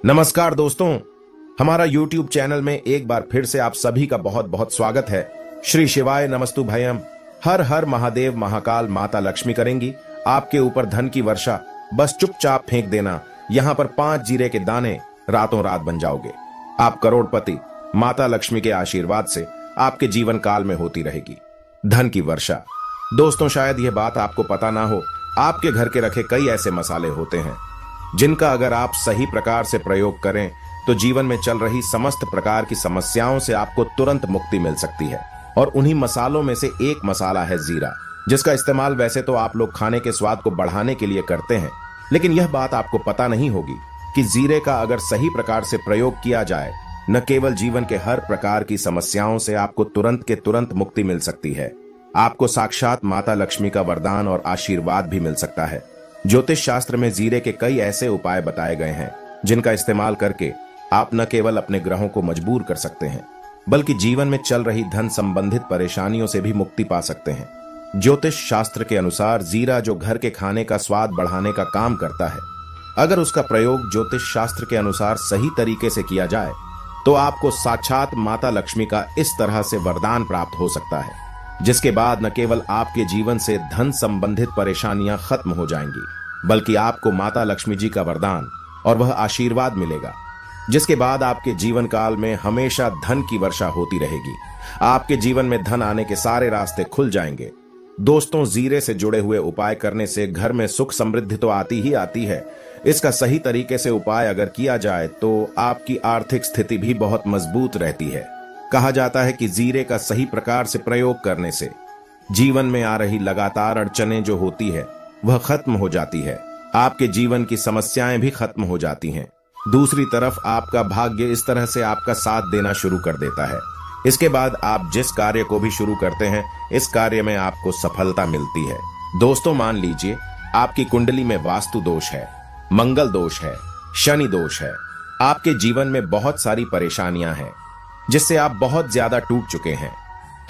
नमस्कार दोस्तों, हमारा YouTube चैनल में एक बार फिर से आप सभी का बहुत बहुत स्वागत है। श्री शिवाय नमस्तु भयम। हर हर महादेव महाकाल माता लक्ष्मी करेंगी आपके ऊपर धन की वर्षा। बस चुपचाप फेंक देना, यहाँ पर 5 जीरे के दाने, रातों रात बन जाओगे आप करोड़पति। माता लक्ष्मी के आशीर्वाद से आपके जीवन काल में होती रहेगी धन की वर्षा। दोस्तों, शायद यह बात आपको पता ना हो, आपके घर के रखे कई ऐसे मसाले होते हैं जिनका अगर आप सही प्रकार से प्रयोग करें तो जीवन में चल रही समस्त प्रकार की समस्याओं से आपको तुरंत मुक्ति मिल सकती है। और उन्हीं मसालों में से एक मसाला है जीरा, जिसका इस्तेमाल वैसे तो आप लोग खाने के स्वाद को बढ़ाने के लिए करते हैं, लेकिन यह बात आपको पता नहीं होगी कि जीरे का अगर सही प्रकार से प्रयोग किया जाए, न केवल जीवन के हर प्रकार की समस्याओं से आपको तुरंत के तुरंत मुक्ति मिल सकती है, आपको साक्षात माता लक्ष्मी का वरदान और आशीर्वाद भी मिल सकता है। ज्योतिष शास्त्र में जीरे के कई ऐसे उपाय बताए गए हैं जिनका इस्तेमाल करके आप न केवल अपने ग्रहों को मजबूर कर सकते हैं, बल्कि जीवन में चल रही धन संबंधित परेशानियों से भी मुक्ति पा सकते हैं। ज्योतिष शास्त्र के अनुसार जीरा जो घर के खाने का स्वाद बढ़ाने का काम करता है, अगर उसका प्रयोग ज्योतिष शास्त्र के अनुसार सही तरीके से किया जाए तो आपको साक्षात माता लक्ष्मी का इस तरह से वरदान प्राप्त हो सकता है, जिसके बाद न केवल आपके जीवन से धन संबंधित परेशानियां खत्म हो जाएंगी, बल्कि आपको माता लक्ष्मी जी का वरदान और वह आशीर्वाद मिलेगा, जिसके बाद आपके जीवन काल में हमेशा धन की वर्षा होती रहेगी। आपके जीवन में धन आने के सारे रास्ते खुल जाएंगे। दोस्तों, जीरे से जुड़े हुए उपाय करने से घर में सुख समृद्धि तो आती ही आती है, इसका सही तरीके से उपाय अगर किया जाए तो आपकी आर्थिक स्थिति भी बहुत मजबूत रहती है। कहा जाता है कि जीरे का सही प्रकार से प्रयोग करने से जीवन में आ रही लगातार अड़चनें जो होती है वह खत्म हो जाती है, आपके जीवन की समस्याएं भी खत्म हो जाती हैं। दूसरी तरफ आपका भाग्य इस तरह से आपका साथ देना शुरू कर देता है। इसके बाद आप जिस कार्य को भी शुरू करते हैं, इस कार्य में आपको सफलता मिलती है। दोस्तों, मान लीजिए आपकी कुंडली में वास्तु दोष है, मंगल दोष है, शनि दोष है, आपके जीवन में बहुत सारी परेशानियां हैं जिससे आप बहुत ज्यादा टूट चुके हैं।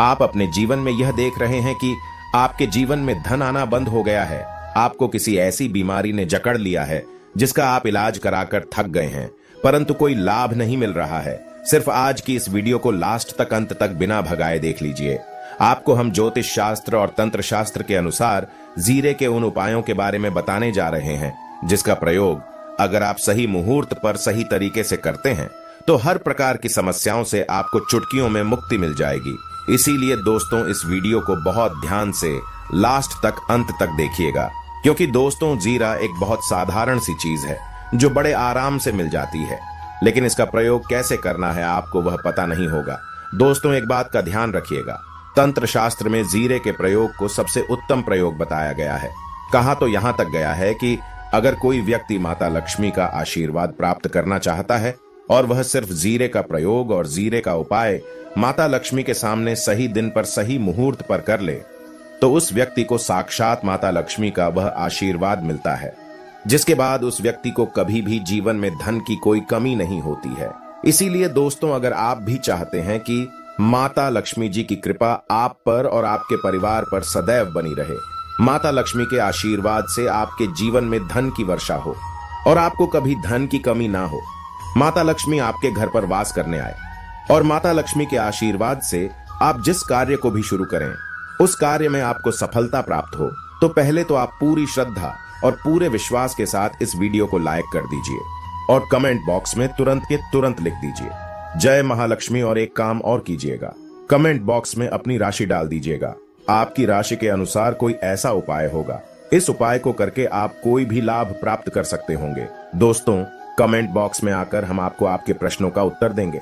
आप अपने जीवन में यह देख रहे हैं कि आपके जीवन में धन आना बंद हो गया है, आपको किसी ऐसी बीमारी ने जकड़ लिया है जिसका आप इलाज कराकर थक गए हैं, परंतु कोई लाभ नहीं मिल रहा है। सिर्फ आज की इस वीडियो को लास्ट तक, अंत तक बिना भगाए देख लीजिए। आपको हम ज्योतिष शास्त्र और तंत्र शास्त्र के अनुसार जीरे के उन उपायों के बारे में बताने जा रहे हैं जिसका प्रयोग अगर आप सही मुहूर्त पर सही तरीके से करते हैं तो हर प्रकार की समस्याओं से आपको चुटकियों में मुक्ति मिल जाएगी। इसीलिए दोस्तों, इस वीडियो को बहुत ध्यान से लास्ट तक, अंत तक देखिएगा, क्योंकि दोस्तों, जीरा एक बहुत साधारण सी चीज है जो बड़े आराम से मिल जाती है, लेकिन इसका प्रयोग कैसे करना है आपको वह पता नहीं होगा। दोस्तों, एक बात का ध्यान रखिएगा, तंत्र शास्त्र में जीरे के प्रयोग को सबसे उत्तम प्रयोग बताया गया है। कहा तो यहां तक गया है कि अगर कोई व्यक्ति माता लक्ष्मी का आशीर्वाद प्राप्त करना चाहता है और वह सिर्फ जीरे का प्रयोग और जीरे का उपाय माता लक्ष्मी के सामने सही दिन पर सही मुहूर्त पर कर ले, तो उस व्यक्ति को साक्षात माता लक्ष्मी का वह आशीर्वाद मिलता है, जिसके बाद उस व्यक्ति को कभी भी जीवन में धन की कोई कमी नहीं होती है। इसीलिए दोस्तों, अगर आप भी चाहते हैं कि माता लक्ष्मी जी की कृपा आप पर और आपके परिवार पर सदैव बनी रहे, माता लक्ष्मी के आशीर्वाद से आपके जीवन में धन की वर्षा हो और आपको कभी धन की कमी ना हो, माता लक्ष्मी आपके घर पर वास करने आए और माता लक्ष्मी के आशीर्वाद से आप जिस कार्य को भी शुरू करें उस कार्य में आपको सफलता प्राप्त हो, तो पहले तो आप पूरी श्रद्धा और पूरे विश्वास के साथ इस वीडियो को लाइक कर दीजिए और कमेंट बॉक्स में तुरंत के तुरंत लिख दीजिए जय महालक्ष्मी। और एक काम और कीजिएगा, कमेंट बॉक्स में अपनी राशि डाल दीजिएगा। आपकी राशि के अनुसार कोई ऐसा उपाय होगा, इस उपाय को करके आप कोई भी लाभ प्राप्त कर सकते होंगे। दोस्तों, कमेंट बॉक्स में आकर हम आपको आपके प्रश्नों का उत्तर देंगे,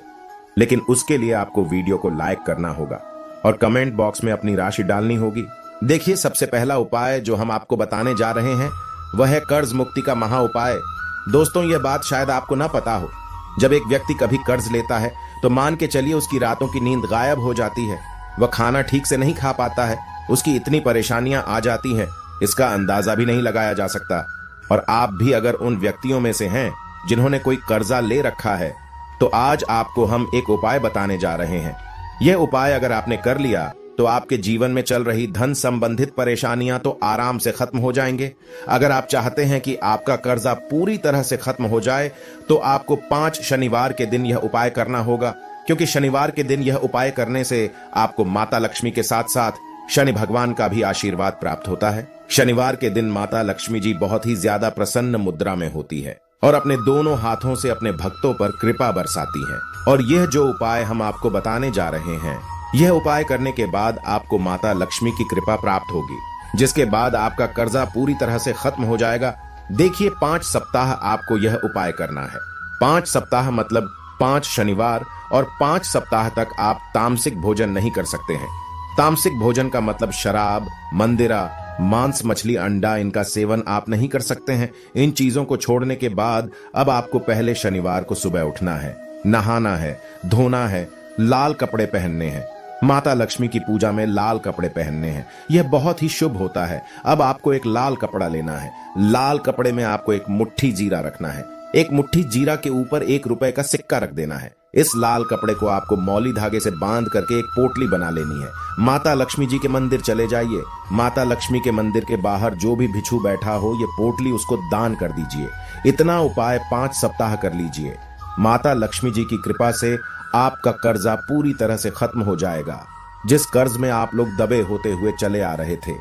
लेकिन उसके लिए आपको वीडियो को लाइक करना होगा और कमेंट बॉक्स में अपनी राशि डालनी होगी। देखिए, सबसे पहला उपाय जो हम आपको बताने जा रहे हैं वह है कर्ज मुक्ति का महा उपाय। दोस्तों, यह बात शायद आपको ना पता हो, जब एक व्यक्ति कभी कर्ज लेता है तो मान के चलिए उसकी रातों की नींद गायब हो जाती है, वह खाना ठीक से नहीं खा पाता है, उसकी इतनी परेशानियां आ जाती हैं, इसका अंदाजा भी नहीं लगाया जा सकता। और आप भी अगर उन व्यक्तियों में से हैं जिन्होंने कोई कर्जा ले रखा है, तो आज आपको हम एक उपाय बताने जा रहे हैं। यह उपाय अगर आपने कर लिया तो आपके जीवन में चल रही धन संबंधित परेशानियां तो आराम से खत्म हो जाएंगे। अगर आप चाहते हैं कि आपका कर्जा पूरी तरह से खत्म हो जाए तो आपको 5 शनिवार के दिन यह उपाय करना होगा, क्योंकि शनिवार के दिन यह उपाय करने से आपको माता लक्ष्मी के साथ साथ शनि भगवान का भी आशीर्वाद प्राप्त होता है। शनिवार के दिन माता लक्ष्मी जी बहुत ही ज्यादा प्रसन्न मुद्रा में होती है और अपने दोनों हाथों से अपने भक्तों पर कृपा बरसाती हैं। और यह जो उपाय हम आपको बताने जा रहे हैं, यह उपाय करने के बाद आपको माता लक्ष्मी की कृपा प्राप्त होगी, जिसके बाद आपका कर्जा पूरी तरह से खत्म हो जाएगा। देखिए, 5 सप्ताह आपको यह उपाय करना है। 5 सप्ताह मतलब 5 शनिवार, और 5 सप्ताह तक आप तामसिक भोजन नहीं कर सकते हैं। तामसिक भोजन का मतलब शराब, मंदिरा, मांस, मछली, अंडा, इनका सेवन आप नहीं कर सकते हैं। इन चीजों को छोड़ने के बाद अब आपको पहले शनिवार को सुबह उठना है, नहाना है, धोना है, लाल कपड़े पहनने हैं। माता लक्ष्मी की पूजा में लाल कपड़े पहनने हैं, यह बहुत ही शुभ होता है। अब आपको एक लाल कपड़ा लेना है। लाल कपड़े में आपको एक मुट्ठी जीरा रखना है। एक मुट्ठी जीरा के ऊपर 1 रुपए का सिक्का रख देना है। इस लाल कपड़े को आपको मौली धागे से बांध करके एक पोटली बना लेनी है। माता लक्ष्मी जी के मंदिर चले जाइए। माता लक्ष्मी के मंदिर के बाहर जो भी भिक्षु बैठा हो, ये पोटली उसको दान कर दीजिए। इतना उपाय 5 सप्ताह कर लीजिए। माता लक्ष्मी जी की कृपा से आपका कर्जा पूरी तरह से खत्म हो जाएगा। जिस कर्ज में आप लोग दबे होते हुए चले आ रहे थे,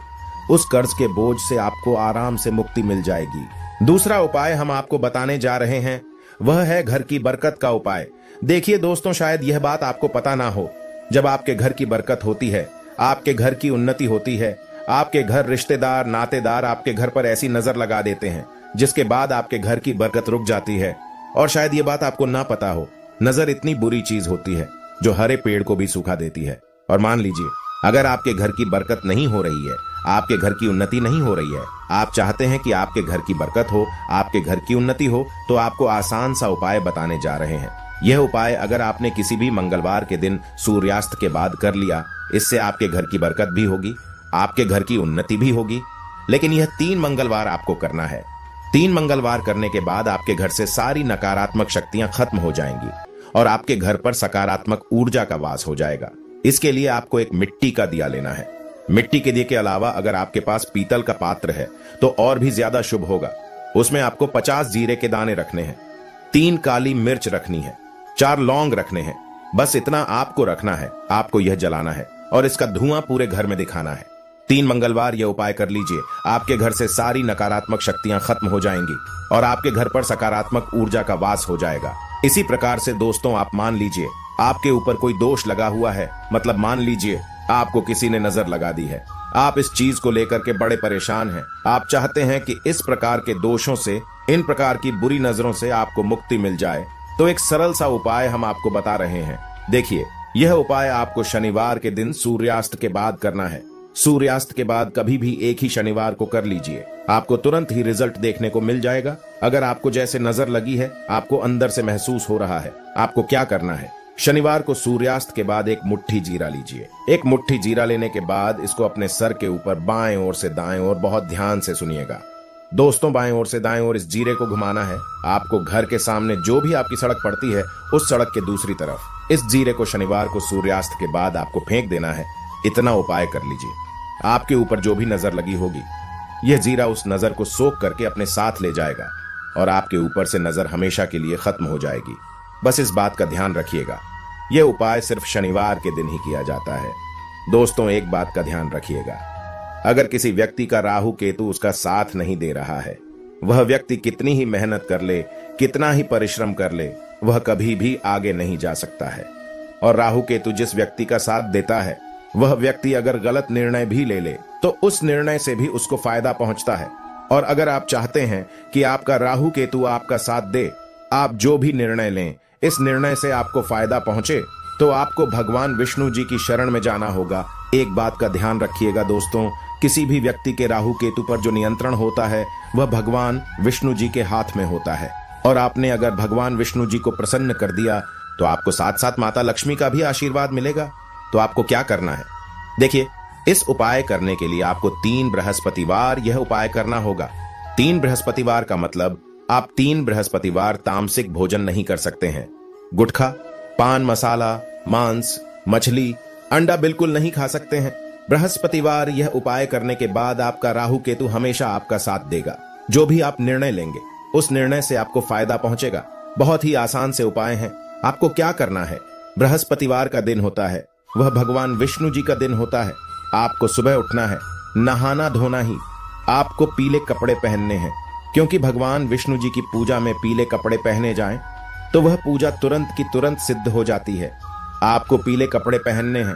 उस कर्ज के बोझ से आपको आराम से मुक्ति मिल जाएगी। दूसरा उपाय हम आपको बताने जा रहे हैं, वह है घर की बरकत का उपाय। देखिए दोस्तों, शायद यह बात आपको पता ना हो, जब आपके घर की बरकत होती है, आपके घर की उन्नति होती है, आपके घर रिश्तेदार, नातेदार आपके घर पर ऐसी नजर लगा देते हैं जिसके बाद आपके घर की बरकत रुक जाती है। और शायद यह बात आपको ना पता हो, नजर इतनी बुरी चीज होती है जो हरे पेड़ को भी सूखा देती है। और मान लीजिए, अगर आपके घर की बरकत नहीं हो रही है, आपके घर की उन्नति नहीं हो रही है, आप चाहते हैं कि आपके घर की बरकत हो, आपके घर की उन्नति हो, तो आपको आसान सा उपाय बताने जा रहे हैं। यह उपाय अगर आपने किसी भी मंगलवार के दिन सूर्यास्त के बाद कर लिया, इससे आपके घर की बरकत भी होगी, आपके घर की उन्नति भी होगी। लेकिन यह 3 मंगलवार आपको करना है। 3 मंगलवार करने के बाद आपके घर से सारी नकारात्मक शक्तियां खत्म हो जाएंगी और आपके घर पर सकारात्मक ऊर्जा का वास हो जाएगा। इसके लिए आपको एक मिट्टी का दिया लेना है। मिट्टी के दिए के अलावा अगर आपके पास पीतल का पात्र है तो और भी ज्यादा शुभ होगा। उसमें आपको 50 जीरे के दाने रखने हैं, 3 काली मिर्च रखनी है, 4 लौंग रखने हैं। बस इतना आपको रखना है। आपको यह जलाना है और इसका धुआं पूरे घर में दिखाना है। 3 मंगलवार यह उपाय कर लीजिए। आपके घर से सारी नकारात्मक शक्तियां खत्म हो जाएंगी और आपके घर पर सकारात्मक ऊर्जा का वास हो जाएगा। इसी प्रकार से दोस्तों, आप मान लीजिए आपके ऊपर कोई दोष लगा हुआ है, मतलब मान लीजिए आपको किसी ने नजर लगा दी है, आप इस चीज को लेकर के बड़े परेशान हैं, आप चाहते हैं कि इस प्रकार के दोषों से, इन प्रकार की बुरी नजरों से आपको मुक्ति मिल जाए, तो एक सरल सा उपाय हम आपको बता रहे हैं। देखिए, यह उपाय आपको शनिवार के दिन सूर्यास्त के बाद करना है। सूर्यास्त के बाद कभी भी एक ही शनिवार को कर लीजिए, आपको तुरंत ही रिजल्ट देखने को मिल जाएगा। अगर आपको जैसे नजर लगी है, आपको अंदर से महसूस हो रहा है, आपको क्या करना है, शनिवार को सूर्यास्त के बाद एक मुट्ठी जीरा लीजिए। एक मुट्ठी जीरा लेने के बाद इसको अपने सर के ऊपर बाएं ओर से दाएं ओर, बहुत ध्यान से सुनिएगा दोस्तों, बाएं ओर से दाएं ओर इस जीरे को घुमाना है। आपको घर के सामने जो भी आपकी सड़क पड़ती है, उस सड़क के दूसरी तरफ इस जीरे को शनिवार को सूर्यास्त के बाद आपको फेंक देना है। इतना उपाय कर लीजिए। आपके ऊपर जो भी नजर लगी होगी, यह जीरा उस नजर को सोख करके अपने साथ ले जाएगा और आपके ऊपर से नजर हमेशा के लिए खत्म हो जाएगी। बस इस बात का ध्यान रखिएगा, यह उपाय सिर्फ शनिवार के दिन ही किया जाता है। दोस्तों, एक बात का ध्यान रखिएगा, अगर किसी व्यक्ति का राहु केतु उसका साथ नहीं दे रहा है, वह व्यक्ति कितनी ही मेहनत कर ले, कितना ही परिश्रम कर ले, वह कभी भी आगे नहीं जा सकता है। और राहु केतु जिस व्यक्ति का साथ देता है, वह व्यक्ति अगर गलत निर्णय भी ले ले तो उस निर्णय से भी उसको फायदा पहुंचता है। और अगर आप चाहते हैं कि आपका राहु केतु आपका साथ दे, आप जो भी निर्णय लें, इस निर्णय से आपको फायदा पहुंचे, तो आपको भगवान विष्णु जी की शरण में जाना होगा। एक बात का ध्यान रखिएगा दोस्तों, किसी भी व्यक्ति के राहु केतु पर जो नियंत्रण होता है, वह भगवान विष्णु जी के हाथ में होता है। और आपने अगर भगवान विष्णु जी को प्रसन्न कर दिया, तो आपको साथ साथ माता लक्ष्मी का भी आशीर्वाद मिलेगा। तो आपको क्या करना है, देखिए, इस उपाय करने के लिए आपको 3 बृहस्पतिवार यह उपाय करना होगा। 3 बृहस्पतिवार का मतलब आप 3 बृहस्पतिवार तामसिक भोजन नहीं कर सकते हैं। गुटखा, पान मसाला, मांस, मछली, अंडा बिल्कुल नहीं खा सकते हैं। बृहस्पतिवार यह उपाय करने के बाद आपका राहु केतु हमेशा आपका साथ देगा। जो भी आप निर्णय लेंगे उस निर्णय से आपको फायदा पहुंचेगा। बहुत ही आसान से उपाय हैं। आपको क्या करना है, बृहस्पतिवार का दिन होता है, वह भगवान विष्णु जी का दिन होता है। आपको सुबह उठना है, नहाना धोना ही, आपको पीले कपड़े पहनने हैं, क्योंकि भगवान विष्णु जी की पूजा में पीले कपड़े पहने जाएं तो वह पूजा तुरंत की तुरंत सिद्ध हो जाती है। आपको पीले कपड़े पहनने हैं,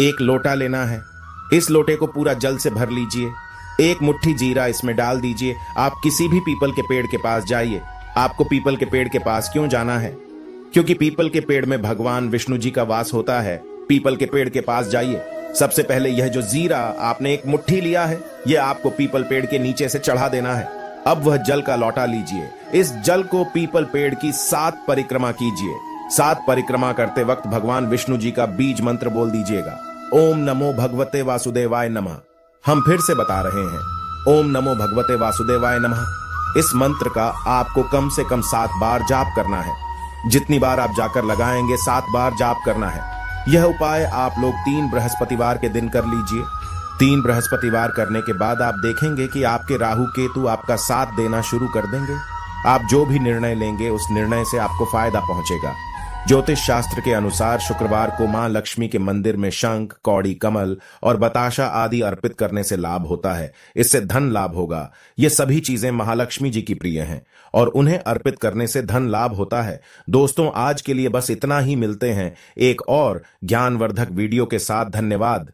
एक लोटा लेना है, इस लोटे को पूरा जल से भर लीजिए, एक मुट्ठी जीरा इसमें डाल दीजिए। आप किसी भी पीपल के पेड़ के पास जाइए। आपको पीपल के पेड़ के पास क्यों जाना है? क्योंकि पीपल के पेड़ में भगवान विष्णु जी का वास होता है। पीपल के पेड़ के पास जाइए। सबसे पहले यह जो जीरा आपने एक मुट्ठी लिया है, यह आपको पीपल पेड़ के नीचे से चढ़ा देना है। अब वह जल का लौटा लीजिए। इस जल को पीपल पेड़ की 7 परिक्रमा कीजिए। 7 परिक्रमा करते वक्त भगवान विष्णु जी का बीज मंत्र बोल दीजिएगा, ओम नमो भगवते वासुदेवाय नमः। हम फिर से बता रहे हैं, ओम नमो भगवते वासुदेवाय नमः। इस मंत्र का आपको कम से कम 7 बार जाप करना है। जितनी बार आप जाकर लगाएंगे 7 बार जाप करना है। यह उपाय आप लोग 3 बृहस्पतिवार के दिन कर लीजिए। 3 बृहस्पतिवार करने के बाद आप देखेंगे कि आपके राहु केतु आपका साथ देना शुरू कर देंगे। आप जो भी निर्णय लेंगे उस निर्णय से आपको फायदा पहुंचेगा। ज्योतिष शास्त्र के अनुसार शुक्रवार को मां लक्ष्मी के मंदिर में शंख, कौड़ी, कमल और बताशा आदि अर्पित करने से लाभ होता है। इससे धन लाभ होगा। ये सभी चीजें महालक्ष्मी जी की प्रिय हैं और उन्हें अर्पित करने से धन लाभ होता है। दोस्तों, आज के लिए बस इतना ही। मिलते हैं एक और ज्ञानवर्धक वीडियो के साथ। धन्यवाद।